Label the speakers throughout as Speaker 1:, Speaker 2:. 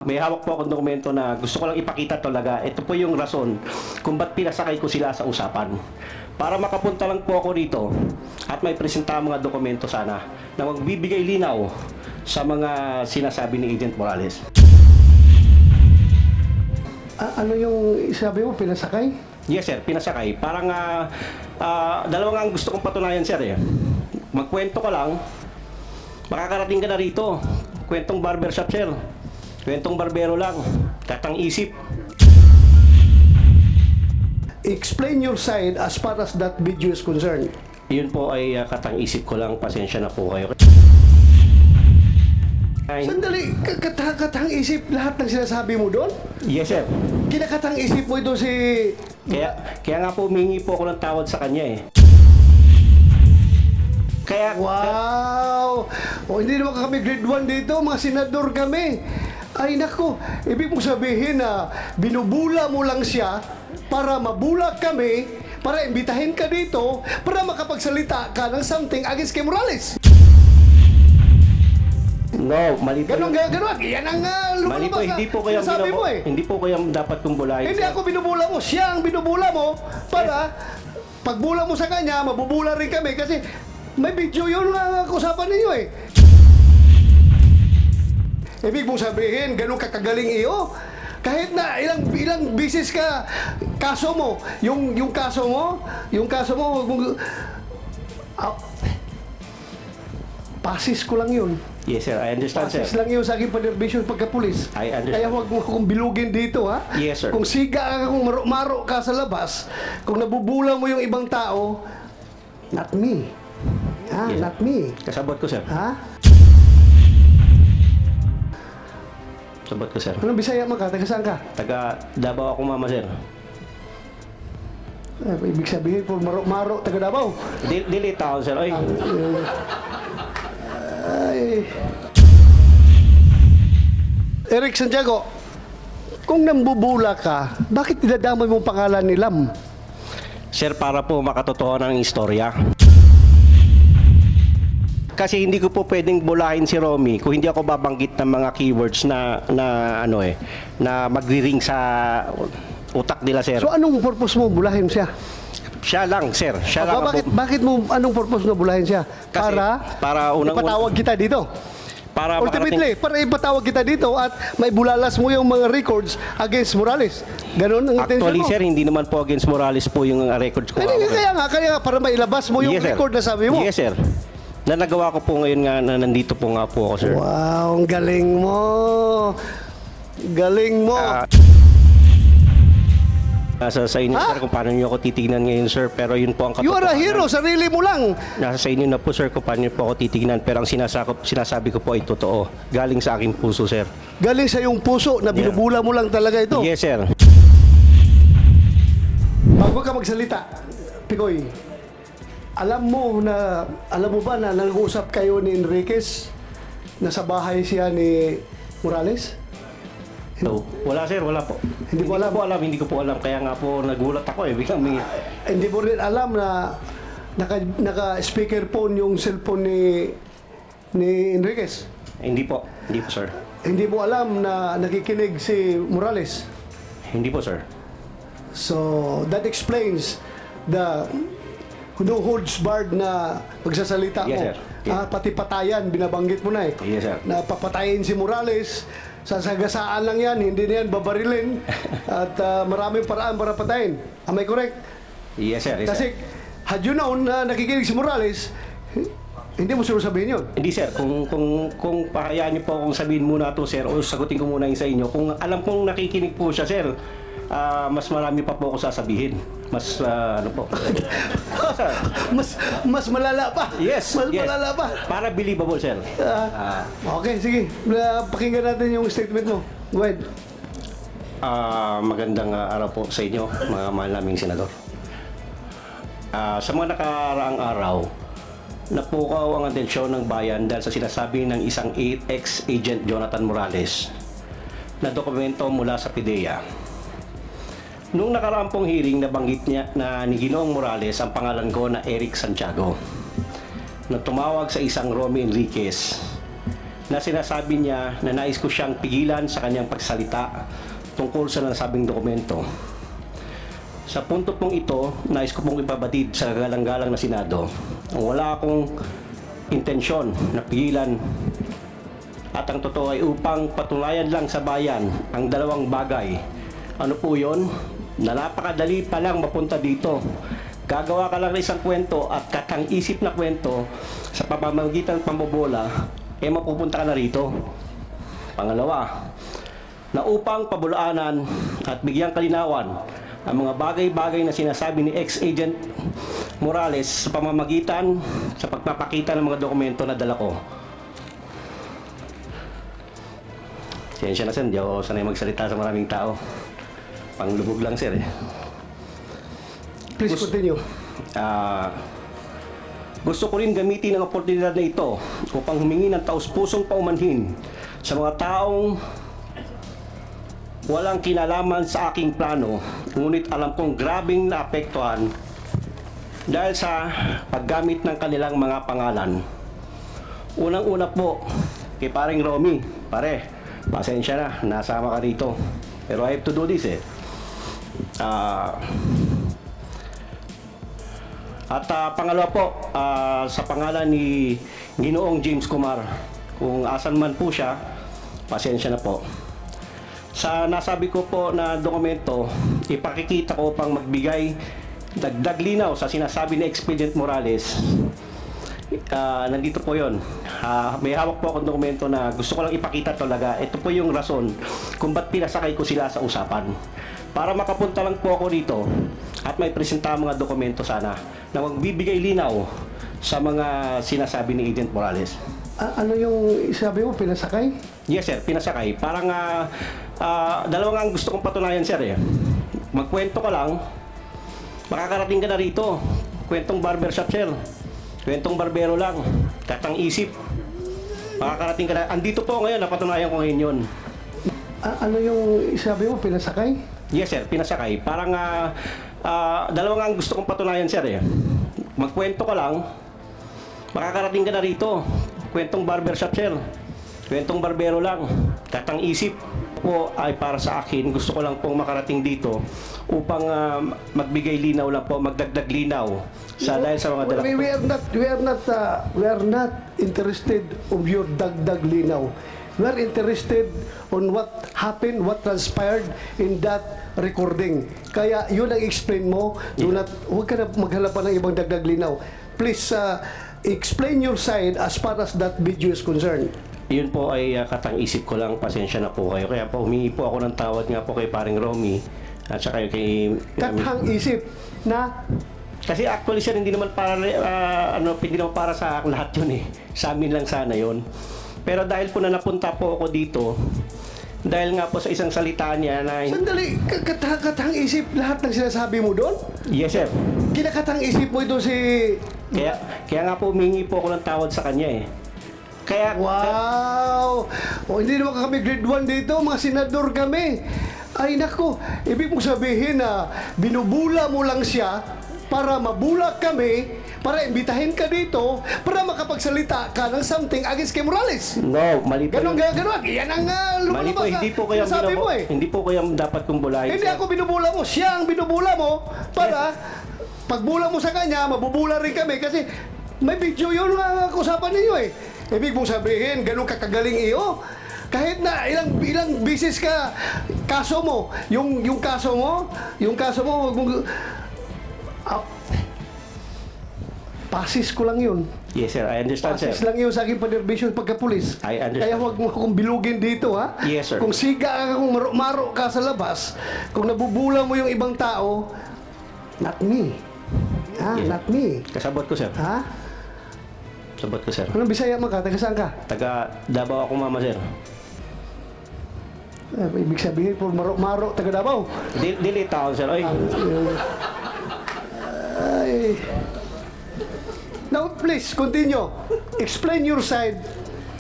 Speaker 1: May hawak po akong dokumento na gusto ko lang ipakita talaga. Ito po yung rason kung ba't pinasakay ko sila sa usapan. Para makapunta lang po ako rito at may presenta mga dokumento sana na magbibigay linaw sa mga sinasabi ni Agent Morales.
Speaker 2: Ano yung sabi mo, pinasakay?
Speaker 1: Yes sir, pinasakay. Parang dalawang ang gusto kong patunayan sir eh. Magkwento ka lang, makakarating ka na rito. Kwentong barbershop sir. Kwentong barbero lang. Katang isip.
Speaker 2: Explain your side as far as that video is concerned.
Speaker 1: Yun po ay katang isip ko lang. Pasensya na po kayo.
Speaker 2: Sandali, katang isip lahat ng sinasabi mo doon?
Speaker 1: Yes sir.
Speaker 2: Kinakatang isip mo ito si...
Speaker 1: Kaya nga po humingi po ako ng tawad sa kanya eh. Kaya...
Speaker 2: Wow! O hindi naman kami grade 1 dito, mga senador kami. Ay nako, ibig mong sabihin na binubula mo lang siya para mabula kami, para imbitahin ka dito, para makapagsalita ka ng something against kay Morales.
Speaker 1: No, mali po.
Speaker 2: Ganon. Yan ang
Speaker 1: Mali po, hindi po kayo
Speaker 2: sabi mo eh.
Speaker 1: Hindi po kayo dapat kong bulahin.
Speaker 2: Hindi ako binubula mo, siya ang binubula mo para pagbula mo sa kanya, mabubula rin kami kasi may video yun na usapan ninyo eh. Ibig mong sabihin, ganun kakagaling iyo. Kahit na ilang bisis ka kaso mo, yung kaso mo, pasis ko lang yun.
Speaker 1: Yes sir, I understand sir.
Speaker 2: Pasis lang yun sa aking panerbisyon pagkapulis.
Speaker 1: I understand.
Speaker 2: Kaya huwag mo akong bilugin dito, ha?
Speaker 1: Yes, sir.
Speaker 2: Kung siga ka, kung maro ka sa labas, kung nabubula mo yung ibang tao, not me. Ha?
Speaker 1: Yes.
Speaker 2: Not me.
Speaker 1: Kasabot ko sir.
Speaker 2: Ha?
Speaker 1: Kasabot ko sir.
Speaker 2: Anong Bisaya man ka? Taga saan ka?
Speaker 1: Taga Davao ako mama sir.
Speaker 2: Ibig sabihin, po maro, taga Davao.
Speaker 1: Dili tao sir. Oy.
Speaker 2: Ay. Eric Santiago, kung nambubula ka, bakit dinadamay mong pangalan ni Lam?
Speaker 1: Sir, para po makatotohanan ang istorya. Kasi hindi ko po pwedeng bulahin si Romy kung hindi ako babanggit ng mga keywords na magri-ring sa utak nila, sir.
Speaker 2: So anong purpose mo bulahin siya?
Speaker 1: Siya lang, sir. Siya lang.
Speaker 2: Bakit mo, anong purpose mo bulahin siya?
Speaker 1: Kasi para
Speaker 2: ipatawag kita dito.
Speaker 1: Para
Speaker 2: ultimately, para ipatawag kita dito at may bulalas mo yung mga records against Morales. Ganon ang intention mo.
Speaker 1: Actually, sir, hindi naman po against Morales po yung records ko.
Speaker 2: Kaya nga, para mailabas mo yung
Speaker 1: Yes, sir.
Speaker 2: record na sabi mo.
Speaker 1: Yes, sir. Na nagawa ko po ngayon nga na nandito po nga po ako, sir.
Speaker 2: Wow, ang galing mo. Galing mo.
Speaker 1: Nasa sa inyo, sir, kung paano niyo ako titignan ngayon, sir. Pero yun po ang
Speaker 2: You are a
Speaker 1: katotohanan.
Speaker 2: hero, sarili mo lang.
Speaker 1: Nasa sa inyo na po, sir, kung paano niyo po ako titignan. Pero ang sinasabi ko po ay totoo. Galing sa aking puso, sir.
Speaker 2: Galing sa iyong puso na binubula mo lang talaga ito.
Speaker 1: Yes, sir.
Speaker 2: Bago ka magsalita, Picoy, alam mo ba na nag-uusap kayo ni Enriquez na sa bahay siya ni Morales?
Speaker 1: No. Wala, sir. Wala po.
Speaker 2: Hindi mo alam?
Speaker 1: Hindi ko po alam. Kaya nga po nagulat ako eh. Biglang may...
Speaker 2: Hindi mo rin alam na naka-speakerphone yung cellphone ni Enriquez?
Speaker 1: Hindi po. Hindi po, sir.
Speaker 2: Hindi mo alam na nakikinig si Morales?
Speaker 1: Hindi po, sir.
Speaker 2: So, that explains the no holds barred na pagsasalita mo.
Speaker 1: Yes, sir. Yes.
Speaker 2: Pati patayan, binabanggit mo na eh.
Speaker 1: Yes, sir.
Speaker 2: Na papatayin si Morales, sasagasaan lang yan, hindi na yan babarilin. At maraming paraan para patayin. Am I correct?
Speaker 1: Yes, sir. Yes,
Speaker 2: Kasi,
Speaker 1: sir.
Speaker 2: had you known na nakikinig si Morales, hindi mo siguro sabihin yun.
Speaker 1: Hindi, sir. Kung pakayaan niyo po akong sabihin muna to, sir, o sagutin ko muna yung sa inyo. Kung alam kong nakikinig po siya, sir, mas marami pa po ako sasabihin. Mas, ano po. Sir.
Speaker 2: mas malala pa.
Speaker 1: Yes.
Speaker 2: Mas
Speaker 1: yes.
Speaker 2: malala pa.
Speaker 1: Para believable, sir.
Speaker 2: Okay, sige. Pakinggan natin yung statement mo. Go ahead.
Speaker 1: Magandang araw po sa inyo, mga mahal naming senador. Sa mga nakaraang araw, napukaw ang atensyon ng bayan dahil sa sinasabi ng isang ex-agent Jonathan Morales na dokumento mula sa PIDEA. Nung nakaraang pong hearing, nabanggit niya na ni Ginoong Morales ang pangalan ko na Eric Santiago na tumawag sa isang Romy Enriquez na sinasabi niya na nais ko siyang pigilan sa kanyang pagsalita tungkol sa nasabing dokumento. Sa punto pong ito, nais ko pong ipabatid sa galang-galang na Senado. Wala akong intensyon na pigilan at ang totoo ay upang patunayan lang sa bayan ang dalawang bagay. Ano po yun? Na napakadali pa lang mapunta dito. Gagawa ka lang ng isang kwento at katang-isip na kwento sa pamamagitan ng pambobola, mapupunta ka na rito. Pangalawa, na upang pabulaanan at bigyang kalinawan ang mga bagay-bagay na sinasabi ni ex-agent Morales sa pamamagitan sa pagpapakita ng mga dokumento na dala ko. Siyensya na sir, di ako sanay magsalita sa maraming tao. Panglubog lang sir eh.
Speaker 2: Please continue.
Speaker 1: Gusto ko rin gamitin ang oportunidad na ito upang humingi ng taus-pusong paumanhin sa mga taong walang kinalaman sa aking plano, ngunit alam kong grabing naapektuhan dahil sa paggamit ng kanilang mga pangalan. Unang-una po, kay paring Romy, pare, pasensya na, nasama ka rito. Pero I have to do this eh. Pangalawa po, sa pangalan ni Ginoong James Kumar, kung asan man po siya, pasensya na po. Sa nasabi ko po na dokumento, ipakikita ko pang magbigay dagdag linaw sa sinasabi ni Expedient Morales. Nandito po yon. May hawak po akong dokumento na gusto ko lang ipakita talaga. Ito po yung rason kung ba't pinasakay ko sila sa usapan. Para makapunta lang po ako dito at may presenta mga dokumento sana na magbibigay linaw sa mga sinasabi ni Agent Morales.
Speaker 2: Ano yung sabi mo, pinasakay?
Speaker 1: Yes sir, pinasakay. Parang dalawang ang gusto kong patunayan sir eh. Magkwento ka lang, makakarating ka na rito. Kwentong barbershop sir. Kwentong barbero lang. Katang isip. Makakarating ka na. Andito po ngayon, napatunayan ko ngayon yun.
Speaker 2: Ano yung sabi mo, pinasakay?
Speaker 1: Yes sir, pinasakay. Parang dalawang ang gusto kong patunayan sir eh. Magkwento ka lang, makakarating ka na rito. Kwentong barbershop sir. Kwentong barbero lang. Katang isip po ay para sa akin. Gusto ko lang pong makarating dito upang magbigay linaw lang po, magdagdag linaw sa dahil sa mga dala.
Speaker 2: We are not interested of your dagdag linaw. We are interested on what happened, what transpired in that recording. Kaya yun ang explain mo. Huwag ka na maghanap pa ng ibang dagdag linaw. Please explain your side as far as that video is concerned.
Speaker 1: Yun po ay katang-isip ko lang, pasensya na po kayo. Kaya po humingi po ako ng tawad nga po kay paring Romy at saka kay...
Speaker 2: Katang-isip na...
Speaker 1: Kasi actually sir, hindi naman para hindi naman para sa lahat yun eh. Sa amin lang sana yun. Pero dahil po na napunta po ako dito, dahil nga po sa isang salita niya na...
Speaker 2: Sandali, katang-isip lahat ng sinasabi mo doon?
Speaker 1: Yes sir.
Speaker 2: Kinakatang-isip mo ito si...
Speaker 1: Kaya nga po humingi po ako ng tawad sa kanya eh. Kaya...
Speaker 2: Wow! Hindi naman kami grade 1 dito, mga senador kami. Ay nako, ibig mong sabihin na binubula mo lang siya para mabulak kami, para imbitahin ka dito, para makapagsalita ka ng something against kay Morales.
Speaker 1: No, mali po.
Speaker 2: Ganon. Yan ang
Speaker 1: Mali po,
Speaker 2: lumalabas
Speaker 1: hindi po kayo
Speaker 2: sabi mo eh.
Speaker 1: Hindi po kayo dapat kong bulahin.
Speaker 2: Hindi ako binubula mo, siya ang binubula mo para pagbula mo sa kanya, mabubula rin kami kasi may video yun ang usapan ninyo eh. Ibig mong sabihin, ganun kakagaling iyo. Kahit na ilang bisis ka kaso mo, yung kaso mo, wag mong pasis ko lang yun.
Speaker 1: Yes sir, I understand sir.
Speaker 2: Pasis lang yun sa aking panerbisyon pagka-pulis.
Speaker 1: I understand.
Speaker 2: Kaya huwag mo akong bilugin dito, ha?
Speaker 1: Yes, sir.
Speaker 2: Kung siga ka, kung maro ka sa labas, kung nabubula mo yung ibang tao, not me.
Speaker 1: Yes.
Speaker 2: Not me.
Speaker 1: Kasabot ko sir.
Speaker 2: Ha?
Speaker 1: Sabot ko sir.
Speaker 2: Anong Bisaya man ka? Taga saan ka?
Speaker 1: Taga Davao ako mama sir.
Speaker 2: Ibig sabihin, puro maro, taga Davao.
Speaker 1: Dili taon sir. Oy.
Speaker 2: Ay. Now, please, continue. Explain your side.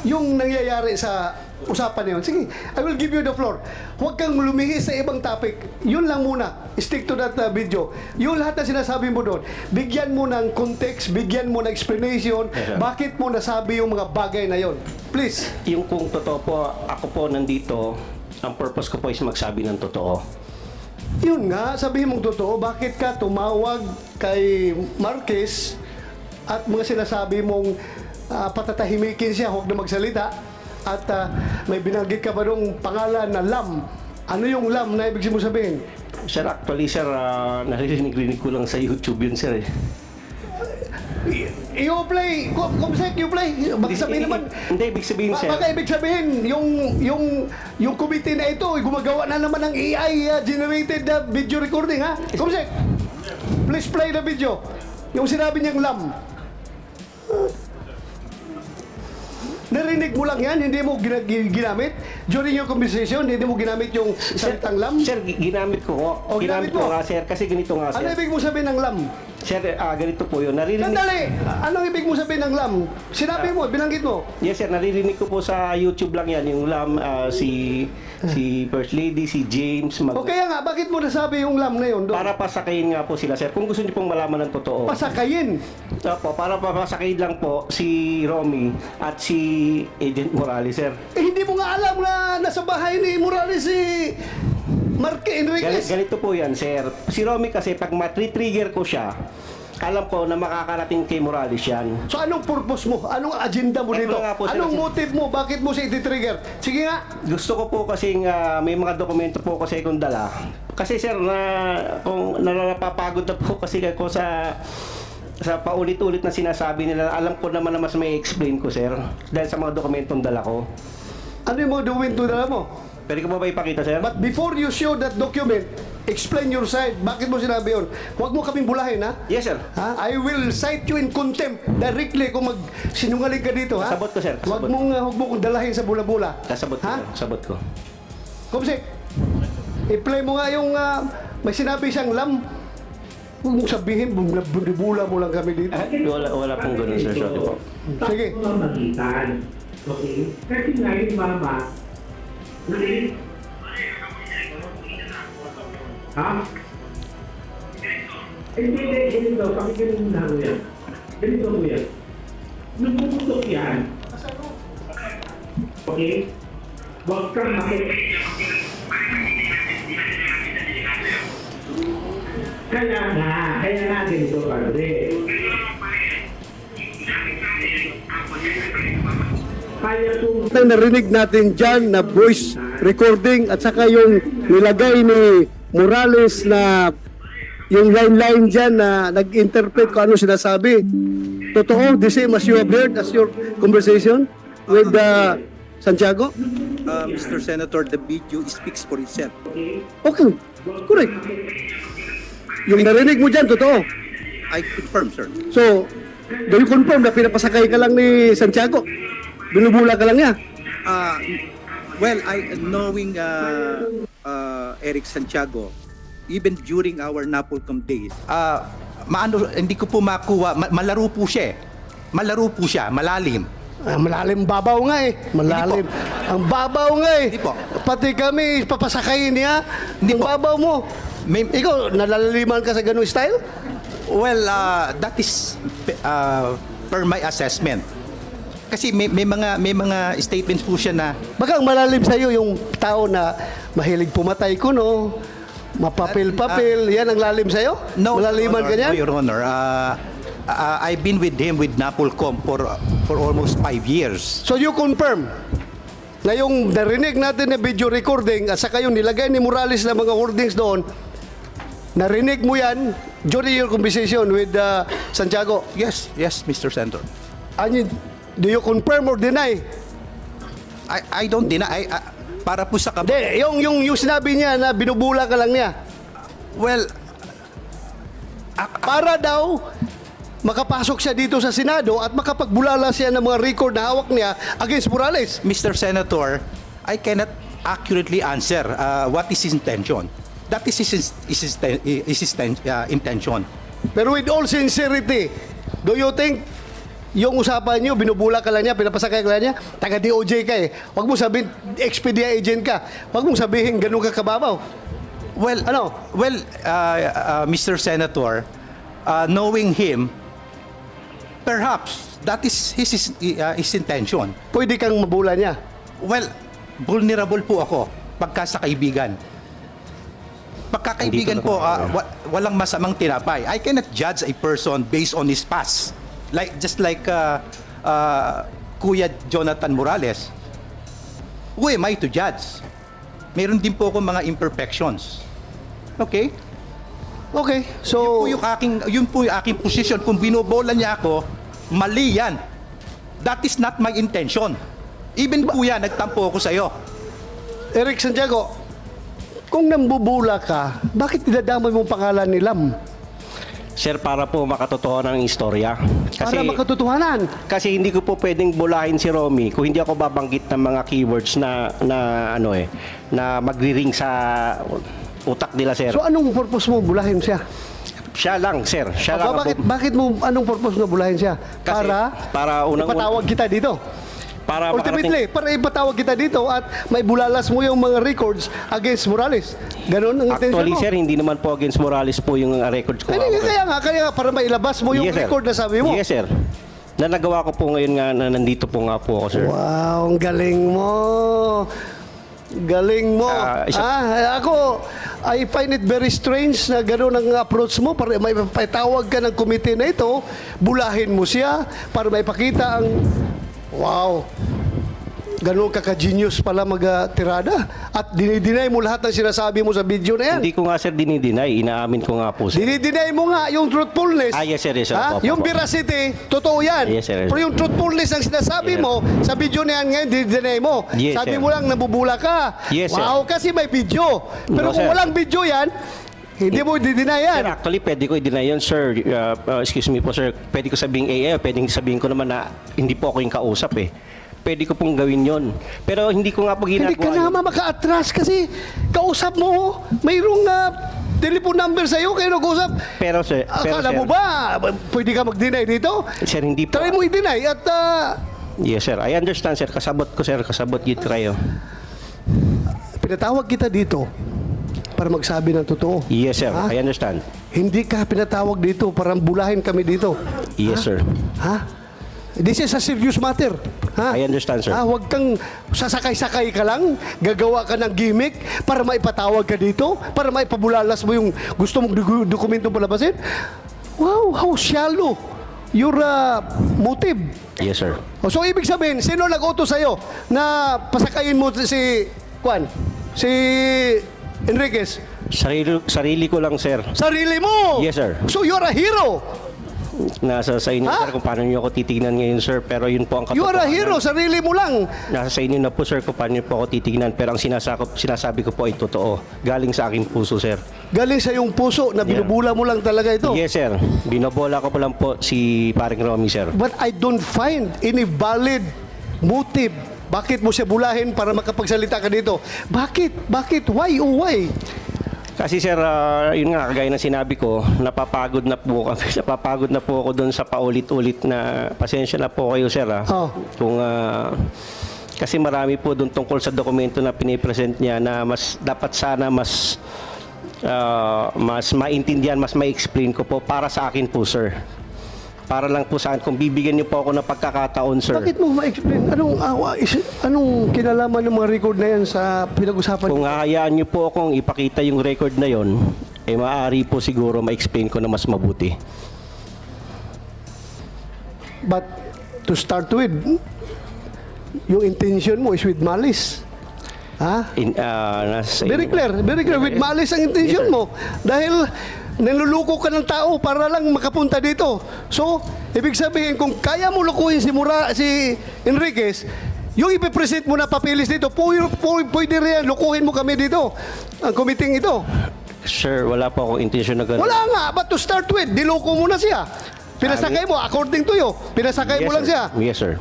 Speaker 2: Yung nangyayari sa usapan na yun. Sige, I will give you the floor. Huwag kang lumihis sa ibang topic. Yun lang muna. Stick to that video. Yung lahat na sinasabi mo doon, bigyan mo ng context, bigyan mo ng explanation,
Speaker 1: Yes, sir.
Speaker 2: bakit mo nasabi yung mga bagay na yon. Please.
Speaker 1: Yung kung totoo po, ako po nandito, ang purpose ko po is magsabi ng totoo.
Speaker 2: Yun nga, sabihin mong totoo, bakit ka tumawag kay Marquez at mga sinasabi mong patatahimikin siya, huwag na magsalita, at may binanggit ka ba nung pangalan na Lam? Ano yung Lam na ibig mo sabihin?
Speaker 1: Sir, actually, sir, naririnig-rinig ko lang sa YouTube yun, sir.
Speaker 2: You play, kumsek, you play. Baka sabihin naman,
Speaker 1: Hindi, ibig sabihin, sir.
Speaker 2: baka ibig sabihin, yung committee na ito, gumagawa na naman ng AI generated video recording, ha? Kumsek, please play the video. Yung sinabi niyang Lam. Narinig mo lang yan, hindi mo ginamit. During your conversation, hindi mo ginamit yung salitang Lam.
Speaker 1: Sir, ginamit ko po.
Speaker 2: O, ginamit mo?
Speaker 1: ko nga, sir. Kasi ganito nga,
Speaker 2: Ano
Speaker 1: sir.
Speaker 2: ibig mo sabihin ng Lam?
Speaker 1: Sir, ganito po yun. Naririnig...
Speaker 2: Sandali! Anong ibig mo sabihin ng Lam? Sinabi mo, binanggit mo.
Speaker 1: Yes, sir. Naririnig ko po sa YouTube lang yan. Yung Lam, si First Lady, si James.
Speaker 2: O kaya nga, bakit mo nasabi yung Lam na yun doon?
Speaker 1: Para pasakayin nga po sila, sir. Kung gusto niyo pong malaman ng totoo.
Speaker 2: Pasakayin.
Speaker 1: Opo, para papasakayin lang po si Romy at si Agent Morales, sir.
Speaker 2: Hindi mo nga alam na nasa bahay ni Morales si Marque Enriquez.
Speaker 1: Ganito po yan, sir. Si Romy kasi, pag matri-trigger ko siya, alam ko na makakarating kay Morales yan.
Speaker 2: So anong purpose mo? Anong agenda mo
Speaker 1: Eto
Speaker 2: dito?
Speaker 1: nga po, sir,
Speaker 2: Anong
Speaker 1: kasi-
Speaker 2: motive mo? Bakit mo siya iti-trigger? Sige nga.
Speaker 1: Gusto ko po kasing may mga dokumento po kasi kung dala. Kasi sir, kung napapagod na po kasi ako sa paulit-ulit na sinasabi nila, alam ko naman na mas may explain ko, sir. Dahil sa mga dokumentong dala ko.
Speaker 2: Ano yung mga dokumento na mo?
Speaker 1: Pwede ko ba ipakita, sir?
Speaker 2: But before you show that document, explain your side. Bakit mo sinabi yun? Huwag mo kaming bulahin, ha?
Speaker 1: Yes, sir.
Speaker 2: Ha? I will cite you in contempt directly kung magsinungaling ka dito, ha?
Speaker 1: Kasabot ko, sir.
Speaker 2: Huwag
Speaker 1: Kasabot.
Speaker 2: huwag mo kong dalahin sa bula-bula.
Speaker 1: Kasabot ko,
Speaker 2: Ha?
Speaker 1: sir. Kasabot ko.
Speaker 2: Kumsik, i-play mo nga yung may sinabi siyang Lam. Huwag mong sabihin, bula mo lang kami dito.
Speaker 1: Wala pong ganun, sir. Sorry po.
Speaker 2: Sige.
Speaker 3: Tapos magitan. Okay? Kasi nga yung mama, ha? Hindi, ganito. Pakinggan mo na ko yan. Ganito mo yan. Nung pumutok yan, okay? Huwag kang kaya nga ganito, padre. Kaya kung
Speaker 2: Ang narinig natin dyan na voice recording at saka yung nilagay ni Morales na yung line-line dyan na nag-interpret kung ano sinasabi. Totoo, the same as you have heard as your conversation with Santiago?
Speaker 4: Mr. Senator, the video speaks for itself.
Speaker 2: Okay, correct. Yung narinig mo dyan, totoo.
Speaker 4: I confirm, sir.
Speaker 2: So, do you confirm na pinapasakay ka lang ni Santiago? Binubula ka lang niya?
Speaker 4: Well, knowing Eric Santiago, even during our Napolcom days, hindi ko po makuha, malaro po siya. Malaro po siya, malalim.
Speaker 2: Malalim babaw nga eh. Malalim. Ang babaw nga eh.
Speaker 4: Hindi po.
Speaker 2: Pati kami papasakayin niya.
Speaker 4: Hindi
Speaker 2: Ang
Speaker 4: po.
Speaker 2: babaw mo. Ikaw, nalalaliman ka sa ganung style?
Speaker 4: Well, that is per my assessment. Kasi may mga statements po siya na
Speaker 2: Baka ang malalim sa'yo yung tao na mahilig pumatay kuno, mapapil-papil, yan ang lalim sa'yo? Malaliman ka niyan?
Speaker 4: No, Your Honor. I've been with him with Napolcom for almost 5 years.
Speaker 2: So you confirm na yung narinig natin na video recording at saka yung nilagay ni Morales na mga wordings doon, narinig mo yan during your conversation with Santiago?
Speaker 4: Yes, Mr. Senator.
Speaker 2: Do you confirm or deny?
Speaker 4: I don't deny. Para po sa
Speaker 2: Hindi, yung sinabi niya na binubula ka lang niya.
Speaker 4: Well,
Speaker 2: Para daw makapasok siya dito sa Senado at makapagbulala siya ng mga record na hawak niya against Morales.
Speaker 4: Mr. Senator, I cannot accurately answer what is his intention. That is his intention.
Speaker 2: Pero with all sincerity, do you think yung usapan nyo, binubula ka lang niya, pinapasakay ka lang niya, taga DOJ ka eh. Huwag mo sabihin, Expedia agent ka. Huwag mong sabihin, ganun ka kababaw.
Speaker 4: Well,
Speaker 2: Ano?
Speaker 4: Mr. Senator, knowing him, perhaps that is his intention.
Speaker 2: Pwede kang mabula niya.
Speaker 4: Well, vulnerable po ako pagka sa kaibigan. Pagkakaibigan
Speaker 1: Hindi
Speaker 4: po, walang masamang tinapay. I cannot judge a person based on his past. Just like Kuya Jonathan Morales. Who am I to judge? Meron din po ako mga imperfections. Okay?
Speaker 2: Okay, so...
Speaker 4: Yun po yung aking position. Kung binobola niya ako, mali yan. That is not my intention. Even kuya, nagtampo ako sa'yo.
Speaker 2: Eric Santiago, kung nambubula ka, bakit dinadamay mong pangalan ni Lam?
Speaker 1: Sir, para po makatotohanan ng istorya.
Speaker 2: Para makatotohanan.
Speaker 1: Kasi hindi ko po pwedeng bulahin si Romy kung hindi ako babanggit ng mga keywords na magri-ring sa utak nila, sir.
Speaker 2: So anong purpose mo bulahin siya?
Speaker 1: Siya lang, sir. Siya lang.
Speaker 2: Bakit mo, anong purpose mo bulahin siya?
Speaker 1: Kasi para
Speaker 2: ipatawag kita dito.
Speaker 1: para
Speaker 2: Ultimately, para ipatawag kita dito at may bulalas mo yung mga records against Morales. Ganon ang intention
Speaker 1: Actually,
Speaker 2: mo.
Speaker 1: sir, hindi naman po against Morales po yung records ko.
Speaker 2: Kaya nga, para mailabas mo yung
Speaker 1: Yes, sir.
Speaker 2: record na sabi mo.
Speaker 1: Yes, sir. Na nagawa ko po ngayon nga na nandito po nga po ako, sir.
Speaker 2: Wow, ang galing mo. Galing mo. Ako, I find it very strange na gano'n ang approach mo. Para may patawag ka ng komite na ito, bulahin mo siya para may pakita ang... Wow. Ganun ka ka-genius pala mag-tirada. At dinideny mo lahat ng sinasabi mo sa video na yan.
Speaker 1: Hindi ko nga, sir, dinideny. Inaamin ko nga po, sir.
Speaker 2: Dinideny mo nga yung truthfulness.
Speaker 1: Yes, sir. Yes, sir.
Speaker 2: Ha?
Speaker 1: Opo,
Speaker 2: Yung
Speaker 1: opo.
Speaker 2: veracity, totoo yan.
Speaker 1: Yes, sir.
Speaker 2: Pero yung truthfulness ang sinasabi
Speaker 1: Yes.
Speaker 2: mo, sa video na yan ngayon, dinideny mo.
Speaker 1: Yes,
Speaker 2: Sabi
Speaker 1: sir.
Speaker 2: mo lang, nabubula ka.
Speaker 1: Yes, sir.
Speaker 2: Wow, kasi may video. Pero
Speaker 1: No,
Speaker 2: kung
Speaker 1: sir.
Speaker 2: walang video yan, hindi mo dideny yan.
Speaker 1: Sir, actually, pwede ko i-deny yun, sir. Excuse me po, sir. Pwede ko sabihin pwedeng sabihin ko naman na hindi po ako yung kausap eh. Pwede ko pong gawin yon. Pero hindi ko nga po ginagawa.
Speaker 2: Hindi ka naman maka-atras kasi kausap mo, mayroong telephone number sa'yo, kayo nag-usap.
Speaker 1: Pero, sir,
Speaker 2: Akala mo ba, pwede ka mag-deny dito?
Speaker 1: Sir, hindi po.
Speaker 2: Try mo i-deny at
Speaker 1: Yes, sir. I understand, sir. Kasabot ko, sir. Kasabot git kayo.
Speaker 2: pinatawag kita dito para magsabi ng totoo.
Speaker 1: Yes, sir.
Speaker 2: Ha?
Speaker 1: I understand.
Speaker 2: Hindi ka pinatawag dito para bulahin kami dito.
Speaker 1: Yes, sir.
Speaker 2: Ha? This is a serious matter. Ha?
Speaker 1: I understand, sir.
Speaker 2: Huwag kang sasakay-sakay ka lang, gagawa ka ng gimmick para maipatawag ka dito, para maipabulalas mo yung gusto mong dokumento palabasin. Wow, how shallow your motive.
Speaker 1: Yes, sir.
Speaker 2: So, ibig sabihin, sino nag-utos sa'yo na pasakayin mo si Enriquez?
Speaker 1: Sarili ko lang, sir.
Speaker 2: Sarili mo!
Speaker 1: Yes, sir.
Speaker 2: So, you're a hero!
Speaker 1: Nasa sa inyo,
Speaker 2: Ha?
Speaker 1: sir, kung paano niyo ako titignan ngayon, sir. Pero yun po ang
Speaker 2: You are a
Speaker 1: katotohanan.
Speaker 2: hero, sarili mo lang.
Speaker 1: Nasa sa inyo na po, sir, kung paano niyo po ako titignan. Pero ang sinasabi ko po ay totoo. Galing sa aking puso, sir.
Speaker 2: Galing sa iyong puso na binubula mo lang talaga ito.
Speaker 1: Yes, sir. Binobola ko po lang po si paring Romy, sir.
Speaker 2: But I don't find any valid motive. Bakit mo siya bulahin para makapagsalita ka dito? Bakit? Bakit? Why? Oh, why?
Speaker 1: Kasi, sir, yun nga, kagaya na sinabi ko, napapagod na po kami. Napapagod na po ako doon sa paulit-ulit na pasensya na po kayo, sir.
Speaker 2: Oh.
Speaker 1: Kung, kasi marami po doon tungkol sa dokumento na pinipresent niya na mas dapat sana mas maintindihan, mas ma-explain ko po para sa akin po, sir. Para lang po saan, kung bibigyan niyo po ako ng pagkakataon, sir.
Speaker 2: Bakit mo ma-explain? Anong kinalaman ng mga record na yan sa pinag-usapan?
Speaker 1: Kung hahayaan niyo po akong ipakita yung record na yon, maaari po siguro ma-explain ko na mas mabuti.
Speaker 2: But to start with, yung intention mo is with malice. Ha? Very clear with malice ang intention mo. Dahil naluluko ka ng tao para lang makapunta dito. So, ibig sabihin, kung kaya mo lukuhin si Enriquez, yung ipipresent mo na papilis dito, pwede rin lukuhin mo kami dito. Ang committee ito.
Speaker 1: Sir, wala po akong intention na gano'n.
Speaker 2: Wala nga, but to start with, diloko mo na siya. Pinasakay mo, according to you, pinasakay mo lang siya.
Speaker 1: Yes, sir.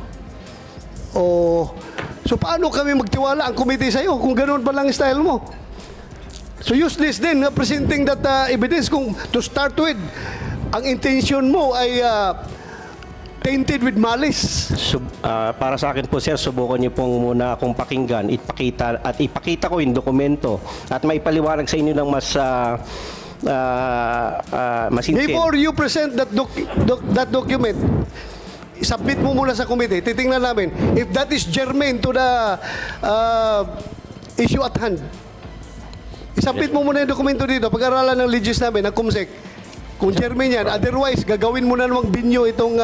Speaker 2: Oh, so paano kami magtiwala ang committee sa'yo kung ganoon pa lang style mo? So useless din presenting that evidence kung to start with, ang intention mo ay tainted with malice.
Speaker 1: Para sa akin po sir, subukan niyo pong muna akong pakinggan, ipakita ko yung dokumento at maipaliwanag sa inyo ng mas masinsin.
Speaker 2: Before you present that document, submit mo muna sa committee. Titingnan namin if that is germane to the issue at hand. Isubmit mo muna yung dokumento dito. Pag-aralan ng legis namin, ng COMSEC. Kung germane yan, otherwise, gagawin mo na namang binyo itong,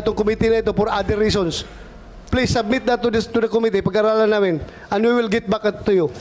Speaker 2: itong committee na ito for other reasons. Please submit that to the committee. Pag-aralan namin. And we will get back to you.